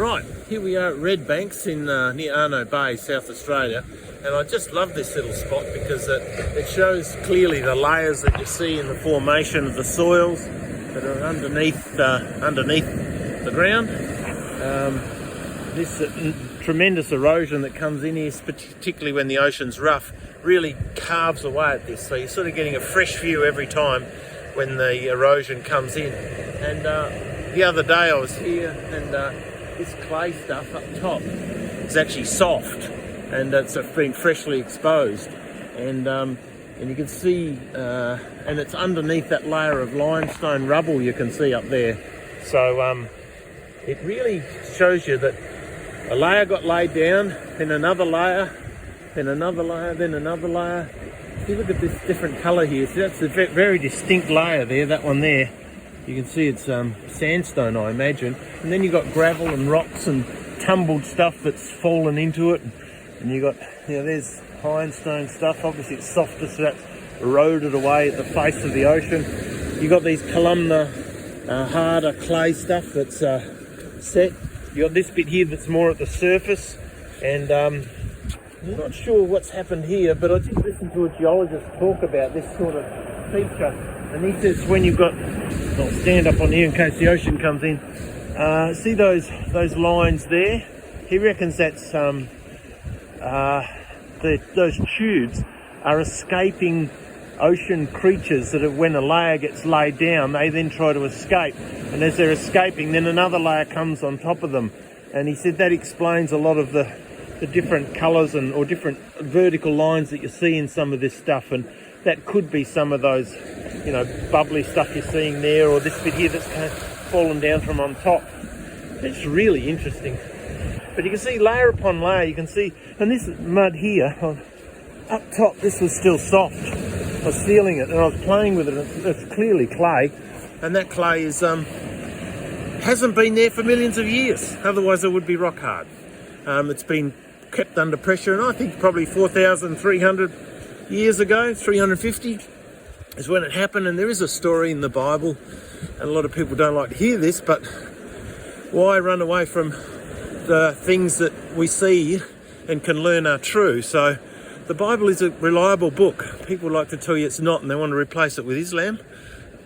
Right, here we are at Red Banks in near Arno Bay, South Australia, and I just love this little spot because it shows clearly the layers that you see in the formation of the soils that are underneath the ground. This tremendous erosion that comes in here, particularly when the ocean's rough, really carves away at this, so you're sort of getting a fresh view every time when the erosion comes in. And the other day I was here, and this clay stuff up top is actually soft, and it's been freshly exposed, and you can see, and it's underneath that layer of limestone rubble you can see up there. So it really shows you that a layer got laid down, then another layer, then another layer, then another layer. If you look at this different colour here, see that's a very distinct layer there, that one there. You can see it's sandstone, I imagine. And then you've got gravel and rocks and tumbled stuff that's fallen into it. And you've got, there's ironstone stuff. Obviously it's softer, so that's eroded away at the face of the ocean. You've got these columnar, harder clay stuff that's set. You've got this bit here that's more at the surface. And I'm not sure what's happened here, but I did listen to a geologist talk about this sort of feature. And he says when you've got, I'll stand up on here in case the ocean comes in. See those lines there? He reckons that's those tubes are escaping ocean creatures that when a layer gets laid down, they then try to escape. And as they're escaping, then another layer comes on top of them. And he said that explains a lot of the different colours or different vertical lines that you see in some of this stuff. And that could be some of those, bubbly stuff you're seeing there, or this bit here that's kind of fallen down from on top. It's really interesting. But you can see layer upon layer, you can see, and this mud here, up top, this was still soft. I was feeling it and I was playing with it, and it's clearly clay, and that clay hasn't been there for millions of years, otherwise it would be rock hard. It's been kept under pressure, and I think probably 4,300 years ago, 350 is when it happened. And there is a story in the Bible, and a lot of people don't like to hear this, but why run away from the things that we see and can learn are true? So the Bible is a reliable book. People like to tell you it's not, and they want to replace it with Islam.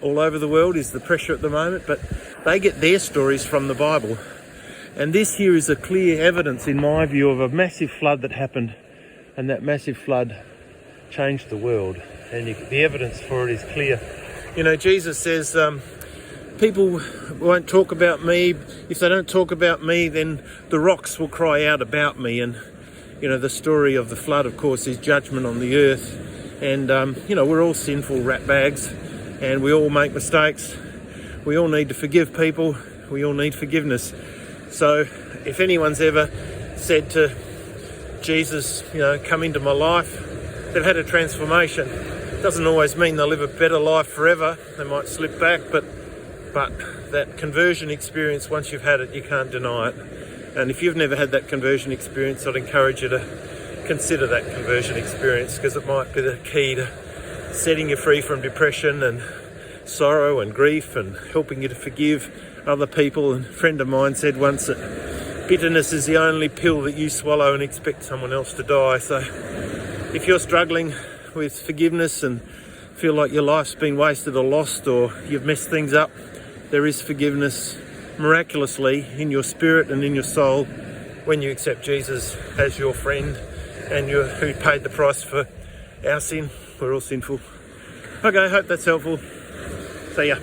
All over the world is the pressure at the moment, but they get their stories from the Bible. And this here is a clear evidence, in my view, of a massive flood that happened, and that massive flood changed the world, and the evidence for it is clear. Jesus says people won't talk about me. If they don't talk about me, then the rocks will cry out about me. And the story of the flood, of course, is judgment on the earth. And we're all sinful ratbags, and we all make mistakes. We all need to forgive people. We all need forgiveness. So if anyone's ever said to Jesus, come into my life, they've had a transformation. It doesn't always mean they'll live a better life forever. They might slip back, but that conversion experience, once you've had it, you can't deny it. And if you've never had that conversion experience, I'd encourage you to consider that conversion experience, because it might be the key to setting you free from depression and sorrow and grief, and helping you to forgive other people. And a friend of mine said once that bitterness is the only pill that you swallow and expect someone else to die. So if you're struggling with forgiveness and feel like your life's been wasted or lost, or you've messed things up, there is forgiveness miraculously in your spirit and in your soul when you accept Jesus as your friend and who paid the price for our sin. We're all sinful. Okay, hope that's helpful. See ya.